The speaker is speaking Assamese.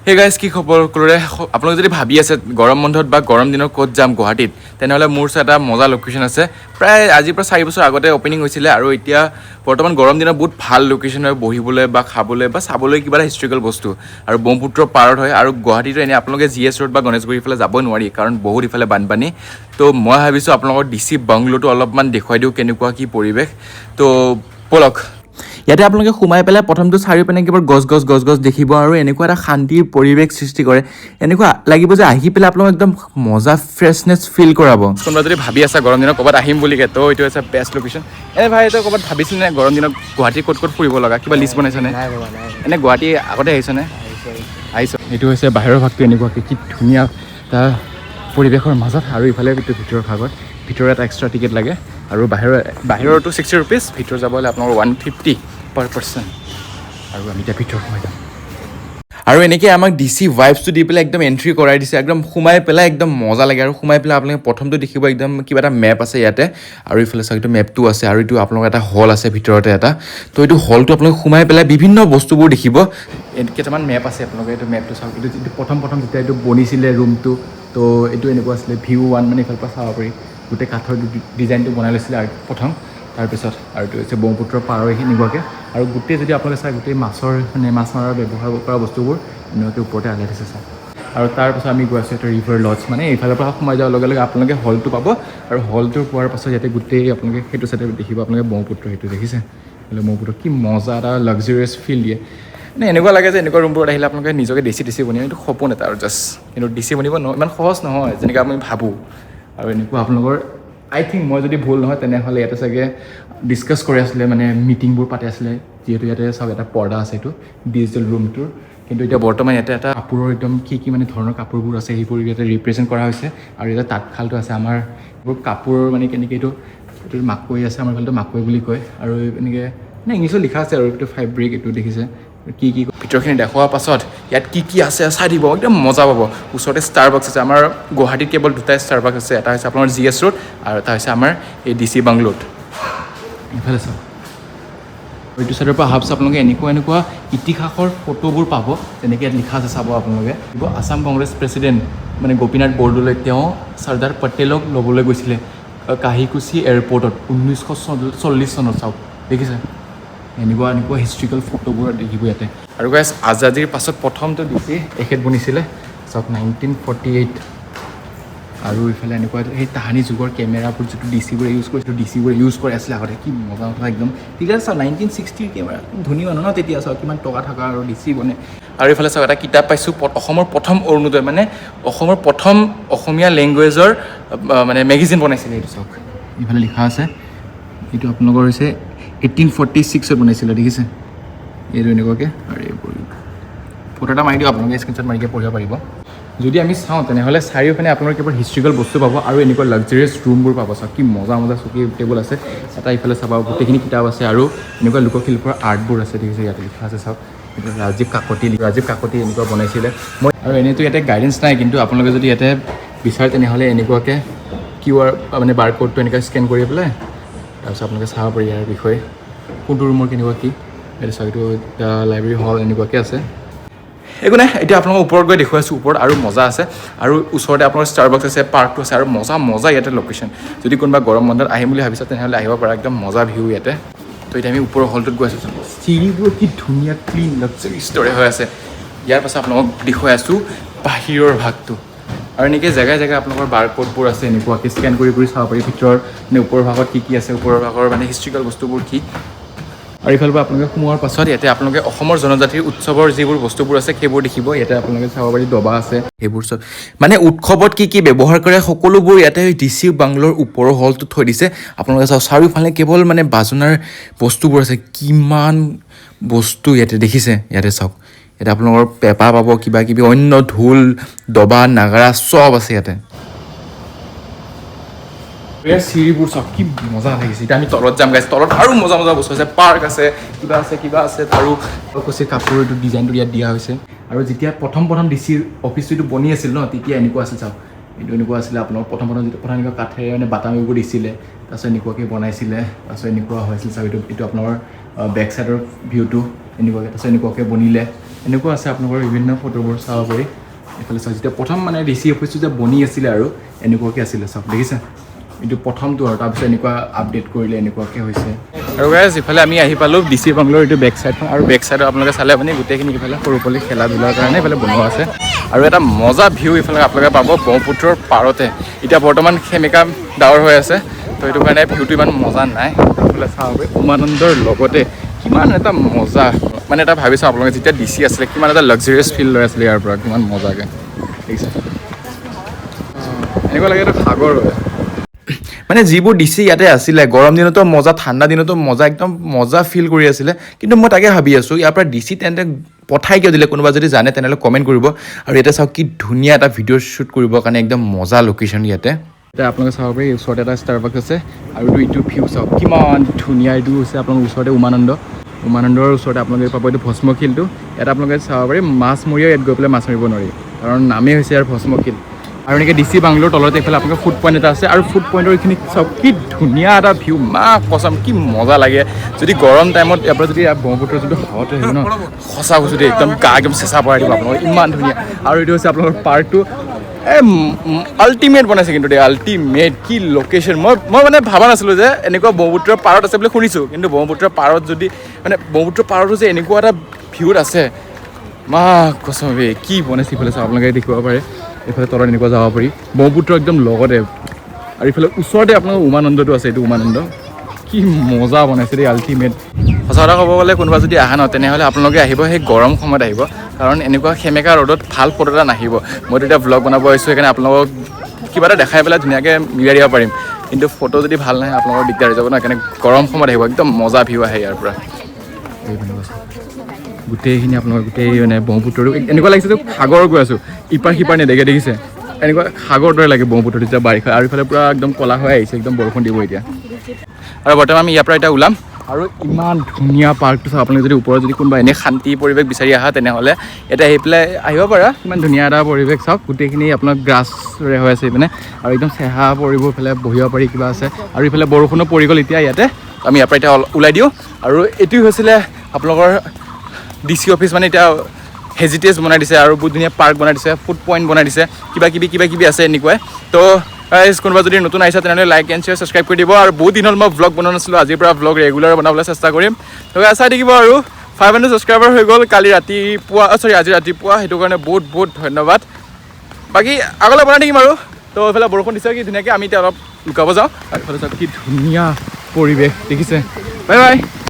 হে গাইজ কি খবৰ সকলোৰে আপোনালোকে যদি ভাবি আছে গৰম বন্ধত বা গৰম দিনত ক'ত যাম গুৱাহাটীত তেনেহ'লে মোৰ ওচৰত এটা মজা লোকেশ্যন আছে প্ৰায় আজিৰ পৰা 4 বছৰ আগতে অপেনিং হৈছিলে আৰু এতিয়া বৰ্তমান গৰম দিনত বহুত ভাল লোকেশ্যন হয় বহিবলৈ বা খাবলৈ বা চাবলৈ কিবা এটা হিষ্ট্ৰিকেল বস্তু আৰু ব্ৰহ্মপুত্ৰ পাৰত হয় আৰু গুৱাহাটীতো এনে আপোনালোকে GS ৰোড বা গণেশগুৰিৰ ফালে যাব নোৱাৰি কাৰণ বহুত ইফালে বানপানী তো মই ভাবিছোঁ আপোনালোকৰ DC বাংলোটো অলপমান দেখুৱাই দিওঁ কেনেকুৱা কি পৰিৱেশ তো ব'লক ইয়াতে আপোনালোকে সোমাই পেলাই প্ৰথমটো চাৰিওপিনে কেৱল গছ গছ দেখিব আৰু এনেকুৱা এটা শান্তিৰ পৰিৱেশ সৃষ্টি কৰে এনেকুৱা লাগিব যে আহি পেলাই আপোনালোক একদম মজা ফ্ৰেছনেছ ফিল কৰাব কোনোবা যদি ভাবি আছে গৰম দিনত ক'ৰবাত আহিম বুলিকে তো এইটো হৈছে বেষ্ট লোকেশ্যন ভাই তই ক'ৰবাত ভাবিছিল নে গৰম দিনত গুৱাহাটী ক'ত ফুৰিব লগা কিবা লিষ্ট বনাইছেনে এনে গুৱাহাটী আগতে আহিছনে আহিছ এইটো হৈছে বাহিৰৰ ভাগটো এনেকুৱাকৈ কি ধুনীয়া এটা পৰিৱেশৰ মাজত আৰু ইফালে ভিতৰৰ ভাগত ভিতৰত এটা এক্সট্ৰা টিকেট লাগে আৰু বাহিৰতো 60 ৰুপিজ ভিতৰ যাব হ'লে আপোনালোকৰ 150 per person আৰু আমি এতিয়া ভিতৰত সোমাই যাম আৰু এনেকৈ আমাক DC ভাইবছটো দি পেলাই একদম এণ্ট্ৰি কৰাই দিছে একদম সোমাই পেলাই একদম মজা লাগে আৰু সোমাই পেলাই আপোনালোকে প্ৰথমটো দেখিব একদম কিবা এটা মেপ আছে ইয়াতে আৰু ইফালে চাওক এইটো মেপটো আছে আৰু এইটো আপোনালোকৰ এটা হল আছে ভিতৰতে এটা তো এইটো হলটো আপোনালোকে সোমাই পেলাই বিভিন্ন বস্তুবোৰ দেখিব কেইটামান মেপ আছে আপোনালোকে এইটো মেপটো চাওক এইটো প্ৰথম যেতিয়া এইটো বনিছিলে ৰুমটো তো এইটো এনেকুৱা আছিলে ভিউ 1 মানে ইফালৰ পৰা চাব পাৰি গোটেই কাঠৰ ডিজাইনটো বনাই লৈছিলে আৰু প্ৰথম তাৰপিছত আৰু এইটো হৈছে ব্ৰহ্মপুত্ৰৰ পাৰৰ এনেকুৱাকৈ আৰু গোটেই যদি আপোনালোকে চাই গোটেই মাছৰ মানে মাছ মৰাৰ ব্যৱহাৰ কৰা বস্তুবোৰ এনেকুৱাকৈ ওপৰতে আলাই দিছে চাওক আৰু তাৰপিছত আমি গৈ আছোঁ এটা ৰিভাৰ লজ মানে এইফালৰ পৰা সোমাই যোৱাৰ লগে লগে আপোনালোকে হলটো পাব আৰু হলটো পোৱাৰ পাছত ইয়াতে গোটেই আপোনালোকে সেইটো চাইডে দেখিব আপোনালোকে ব্ৰহ্মপুত্ৰ সেইটো দেখিছে ব্ৰহ্মপুত্ৰ কি মজা এটা লাক্সাৰিয়াছ ফিল দিয়ে মানে এনেকুৱা লাগে যে এনেকুৱা ৰুমবোৰত আহিলে আপোনালোকে নিজকে DC বনিব এইটো সপোন এটা আৰু জাষ্ট কিন্তু DC বনিব ইমান সহজ নহয় যেনেকৈ আমি ভাবোঁ আৰু এনেকুৱা আপোনালোকৰ আই থিংক মই যদি ভুল নহয় তেনেহ'লে ইয়াতে চাগে ডিছকাছ কৰি আছিলে মানে মিটিংবোৰ পাতি আছিলে যিহেতু ইয়াতে চাওক এটা পৰ্দা আছে এইটো ডিজিটেল ৰুমটোৰ কিন্তু এতিয়া বৰ্তমান ইয়াতে এটা কাপোৰৰ একদম কি মানে ধৰণৰ কাপোৰবোৰ আছে সেইবোৰ ইয়াতে ৰিপ্ৰেজেণ্ট কৰা হৈছে আৰু ইয়াতে তাঁতশালটো আছে আমাৰ এইবোৰ কাপোৰৰ মানে কেনেকৈ এইটো মাকৈ আছে আমাৰ ফালেতো মাকৈ বুলি কয় আৰু এনেকৈ মানে ইংলিছত লিখা আছে আৰু এইটো ফেব্ৰিক এইটো দেখিছে কি ভিতৰখিনি দেখুৱাৰ পাছত ইয়াত কি আছে চাই দিব একদম মজা পাব ওচৰতে ষ্টাৰবাক্স আছে আমাৰ গুৱাহাটীত কেৱল দুটাই ষ্টাৰবাক্স আছে এটা হৈছে আপোনাৰ GS ৰোড আৰু এটা হৈছে আমাৰ এই DC বাংলোত এইফালে চাওক এইটো চাইডৰ পৰা হাফছ আপোনালোকে এনেকুৱা ইতিহাসৰ ফটোবোৰ পাব যেনেকৈ ইয়াত লিখা আছে চাব আপোনালোকে আছাম কংগ্ৰেছ প্ৰেছিডেণ্ট মানে গোপীনাথ বৰদলৈ তেওঁ চৰ্দাৰ পেটেলক ল'বলৈ গৈছিলে কাহিকুছি এয়াৰপৰ্টত 1940 চনত চাওক দেখিছে এনেকুৱা হিষ্ট্ৰিকেল ফটোবোৰ দেখিব ইয়াতে আৰু গাইজ আজাদীৰ পাছত প্ৰথমটো DC এখেত বনিছিলে চাওক 1948 আৰু ইফালে এনেকুৱা সেই তাহানি যুগৰ কেমেৰাবোৰ যিটো DCবোৰে ইউজ কৰি আছিলে আগতে কি মজা কথা একদম ঠিক আছে চাওক 1960 কেমেৰা ধনী মানুহ ন তেতিয়া চাওক কিমান টকা থকা আৰু DC বনে আৰু ইফালে চাওক এটা কিতাপ পাইছোঁ অসমৰ প্ৰথম অৰুণোদয় মানে অসমৰ প্ৰথম অসমীয়া লেংগুৱেজৰ মানে মেগাজিন বনাইছিলে এইটো চাওক ইফালে লিখা আছে এইটো আপোনালোকৰ হৈছে 1846 বনাইছিলে দেখিছে এইটো এনেকুৱাকৈ আৰু এইবোৰ ফটো এটা মাৰি দিওঁ আপোনালোকে স্ক্ৰীনশ্বট মাৰিকৈ পঢ়িব পাৰিব যদি আমি চাওঁ তেনেহ'লে চাৰিওপিনে আপোনালোকে কেৱল হিষ্ট্ৰিকেল বস্তু পাব আৰু এনেকুৱা লাক্সাৰিয়াছ ৰুমবোৰ পাব চাওক কি মজা চকী টেবুল আছে এটা ইফালে চাব গোটেইখিনি কিতাপ আছে আৰু এনেকুৱা লোকশিল্পৰ আৰ্টবোৰ আছে দেখিছে ইয়াতে লিখা আছে চাওক এইটো ৰাজীৱ কাকতি এনেকুৱা বনাইছিলে মই আৰু এনেইতো ইয়াতে গাইডেঞ্চ নাই কিন্তু আপোনালোকে যদি ইয়াতে বিচাৰে তেনেহ'লে এনেকুৱাকৈ QR মানে বাৰ কোডটো এনেকৈ স্কেন কৰি পেলাই তাৰপিছত আপোনালোকে চাব পাৰি ইয়াৰ বিষয়ে কোনটো ৰুমৰ কেনেকুৱা কি এইটো চাওক এইটো লাইব্ৰেৰী হল এনেকুৱাকৈ আছে একো নাই এতিয়া আপোনালোকৰ ওপৰত গৈ দেখুৱাইছোঁ ওপৰত আৰু মজা আছে আৰু ওচৰতে আপোনাৰ ষ্টাৰবাক্স আছে পাৰ্কটো আছে আৰু মজা ইয়াতে লোকেশ্যন যদি কোনোবা গৰম বন্ধত আহিম বুলি ভাবিছে তেনেহ'লে আহিব পাৰা একদম মজা ভিউ ইয়াতে তো এতিয়া আমি ওপৰৰ হলটোত গৈ আছোঁ চিৰিবোৰ কি ধুনীয়া ক্লিন লাক্সাৰিয়াছ দৰে হৈ আছে ইয়াৰ পাছত আপোনালোকক দেখুৱাই আছোঁ বাহিৰৰ ভাগটো আৰু এনেকৈ জেগাই আপোনালোকৰ বাৰ কোডবোৰ আছে এনেকুৱাকৈ স্কেন কৰি চাব পাৰি ভিতৰৰ মানে ওপৰৰ ভাগত কি আছে ওপৰৰ ভাগৰ মানে হিষ্ট্ৰিকেল বস্তুবোৰ কি আৰু ইফালৰ পৰা আপোনালোকে সোমোৱাৰ পাছত ইয়াতে আপোনালোকে অসমৰ জনজাতিৰ উৎসৱৰ যিবোৰ বস্তুবোৰ আছে সেইবোৰ দেখিব ইয়াতে আপোনালোকে চাব পাৰি দবা আছে সেইবোৰ চব মানে উৎসৱত কি ব্যৱহাৰ কৰে সকলোবোৰ ইয়াতে DC বাংলোৰ ওপৰৰ হলটোত থৈ দিছে আপোনালোকে চাওক চাৰিওফালে কেৱল মানে বাজনাৰ বস্তুবোৰ আছে কিমান বস্তু ইয়াতে দেখিছে ইয়াতে চাওক ইয়াতে আপোনালোকৰ পেঁপা পাব কিবা কিবি অন্য ঢোল দবা নাগাৰা চব আছে ইয়াতে চিৰিবোৰ চাওক কি মজা লাগিছে এতিয়া আমি তলত যাম গাইছ তলত আৰু মজা বস্তু আছে পাৰ্ক আছে কিবা আছে আৰু কৈছে কাপোৰ এইটো ডিজাইনটো ইয়াত দিয়া হৈছে আৰু যেতিয়া প্ৰথম DC অফিচটো বনি আছিল ন তেতিয়া এনেকুৱা আছিল চাওক এইটো এনেকুৱা আছিলে আপোনালোকৰ প্ৰথম যিটো এনেকুৱা কাঠেৰে মানে বাটামিবোৰ দিছিলে তাৰপিছত এনেকুৱাকৈ বনাইছিলে তাৰপিছত এনেকুৱা হৈছিল চাওক এইটো আপোনালোকৰ বেক চাইডৰ ভিউটো এনেকুৱাকৈ তাৰপিছত এনেকুৱাকৈ বনিলে এনেকুৱা আছে আপোনালোকৰ বিভিন্ন ফটোবোৰ চাব পাৰি এইফালে চাওক যেতিয়া প্ৰথম মানে DC অফিচটো যে বনি আছিলে আৰু এনেকুৱাকৈ আছিলে চাওক দেখিছে এইটো প্ৰথমটো আৰু তাৰপিছত এনেকুৱা আপডেট কৰিলে এনেকুৱাকৈ হৈছে আৰু গাইজ ইফালে আমি আহি পালোঁ DC বাংলোৰ এইটো বেক চাইডখন আৰু বেক চাইডত আপোনালোকে চালে আপুনি গোটেইখিনি ইফালে সৰু পোৱালি খেলা ধূলাৰ কাৰণে ইফালে বনোৱা আছে আৰু এটা মজা ভিউ ইফালে আপোনালোকে পাব ব্ৰহ্মপুত্ৰৰ পাৰতে এতিয়া বৰ্তমান সেমেকা ডাৱৰ হৈ আছে তো সেইটো কাৰণে ভিউটো ইমান মজা নাই ইফালে চাব উমানন্দৰ লগতে কিমান এটা মজা মানে এটা ভাবিছোঁ আপোনালোকে যেতিয়া DC আছিলে কিমান এটা লাক্সাৰিয়াছ ফিল লৈ আছিলে ইয়াৰ পৰা কিমান মজাকৈ দেখিছে এনেকুৱা লাগে এইটো সাগৰ হয় মানে যিবোৰ DC ইয়াতে আছিলে গৰম দিনতো মজা ঠাণ্ডা দিনতো মজা একদম মজা ফিল কৰি আছিলে কিন্তু মই তাকে ভাবি আছোঁ ইয়াৰ পৰা DC তেন্তে পঠাই কিয় দিলে কোনোবা যদি জানে তেনেহ'লে কমেণ্ট কৰিব আৰু ইয়াতে চাওক কি ধুনীয়া এটা ভিডিঅ' শ্বুট কৰিবৰ কাৰণে একদম মজা লোকেশ্যন ইয়াতে এতিয়া আপোনালোকে চাব পাৰি ওচৰতে এটা ষ্টাৰবাক্স আছে আৰু এইটো ভিউ চাওক কিমান ধুনীয়া এইটো হৈছে আপোনালোকৰ ওচৰতে উমানন্দৰ ওচৰতে আপোনালোকে পাব এইটো ভস্মশিলটো ইয়াত আপোনালোকে চাব পাৰি মাছমৰীয়া ইয়াত গৈ পেলাই মাছ মাৰিব নোৱাৰি কাৰণ নামেই হৈছে ইয়াৰ ভস্মশিল আৰু এনেকৈ DC বাংলোৰ তলতে এইফালে আপোনালোকৰ ফুড পইণ্ট এটা আছে আৰু ফুড পইণ্টৰ এইখিনি চাওক কি ধুনীয়া এটা ভিউ মা কচম কি মজা লাগে যদি গৰম টাইমত ইয়াৰ পৰা যদি ব্ৰহ্মপুত্ৰৰ যোনটো হাৱাটো আহিব ন সঁচা কৈছোঁ দেই একদম গা একদম চেঁচা পৰাই দিব আপোনালোকৰ ইমান ধুনীয়া আৰু এইটো হৈছে আপোনালোকৰ পাৰ্কটো আল্টিমেট বনাইছে কিন্তু দেই আল্টিমেট কি লোকেশ্যন মই মানে ভাবা নাছিলোঁ যে এনেকুৱা ব্ৰহ্মপুত্ৰৰ পাৰত আছে বুলি শুনিছোঁ কিন্তু ব্ৰহ্মপুত্ৰৰ পাৰত যদি মানে ব্ৰহ্মপুত্ৰৰ পাৰতো যে এনেকুৱা এটা ভিউত আছে মা কচম কি বনাইছে ইফালে চাওক আপোনালোকে দেখিব পাৰে এইফালে তলত এনেকুৱা যাব পাৰি ব্ৰহ্মপুত্ৰ একদম লগতে আৰু ইফালে ওচৰতে আপোনালোকৰ উমানন্দটো আছে এইটো উমানন্দ কি মজা বনাইছে দেই আল্টিমেট সঁচা কথা ক'ব গ'লে কোনোবা যদি আহা ন তেনেহ'লে আপোনালোকে আহিব সেই গৰম সময়ত আহিব কাৰণ এনেকুৱা সেমেকা ৰ'দত ভাল ফটো এটা নাহিব মই তেতিয়া ভ্লগ বনাব আহিছোঁ সেইকাৰণে আপোনালোকক কিবা এটা দেখাই পেলাই ধুনীয়াকৈ মিলাই দিব পাৰিম কিন্তু ফটো যদি ভাল নাহে আপোনালোকৰ দিগদাৰ হৈ যাব ন সেইকাৰণে গৰম সময়ত আহিব একদম মজা ভিউ আহে ইয়াৰ পৰা গোটেইখিনি আপোনালোকৰ গোটেই মানে ব্ৰহ্মপুত্ৰটো এনেকুৱা লাগিছে যে সাগৰ গৈ আছোঁ ইপাৰ সিপাৰ নেদেখে দেখিছে এনেকুৱা সাগৰ দৰে লাগে ব্ৰহ্মপুত্ৰটো যেতিয়া বাৰিষা আৰু ইফালে পূৰা একদম ক'লা হৈ আহিছে একদম বৰষুণ দিব এতিয়া আৰু বৰ্তমান আমি ইয়াৰ পৰা এতিয়া ওলাম আৰু ইমান ধুনীয়া পাৰ্কটো চাওক আপোনালোকে যদি ওপৰত যদি কোনোবা এনেই শান্তি পৰিৱেশ বিচাৰি আহা তেনেহ'লে এতিয়া আহি পেলাই আহিব পাৰা কিমান ধুনীয়া এটা পৰিৱেশ চাওক গোটেইখিনি আপোনাৰ গ্ৰাছৰে হৈ আছে মানে আৰু একদম চেহা পৰিব ইফালে বহিব পাৰি কিবা আছে আৰু ইফালে বৰষুণো পৰি গ'ল এতিয়া ইয়াতে আমি ইয়াৰ পৰা এতিয়া ওলাই দিওঁ আৰু এইটো হৈছিলে আপোনালোকৰ DC অফিচ মানে এতিয়া হেজিটেজ বনাই দিছে আৰু বহুত ধুনীয়া পাৰ্ক বনাই দিছে ফুড পইণ্ট বনাই দিছে কিবা কিবি আছে এনেকুৱাই তো কোনোবা যদি নতুন আহিছে তেনেহ'লে লাইক এণ্ড শ্বেয়াৰ ছাবস্ক্ৰাইব কৰি দিব আৰু বহুত দিন হ'ল মই ভ্লগ বনোৱা নাছিলোঁ আজিৰ পৰা ভ্লগ ৰেগুলাৰ বনাবলৈ চেষ্টা কৰিম তো চাই থাকিব আৰু 500 ছাবস্ক্ৰাইবাৰ হৈ গ'ল আজি ৰাতিপুৱা সেইটো কাৰণে বহুত ধন্যবাদ বাকী আগলৈ বনাই থাকিম আৰু তো এইফালে বৰষুণ দিছে কি ধুনীয়াকৈ আমি এতিয়া অলপ লুকাব যাওঁ আৰু এইফালে চাওক কি ধুনীয়া পৰিৱেশ দেখিছে বাই বাই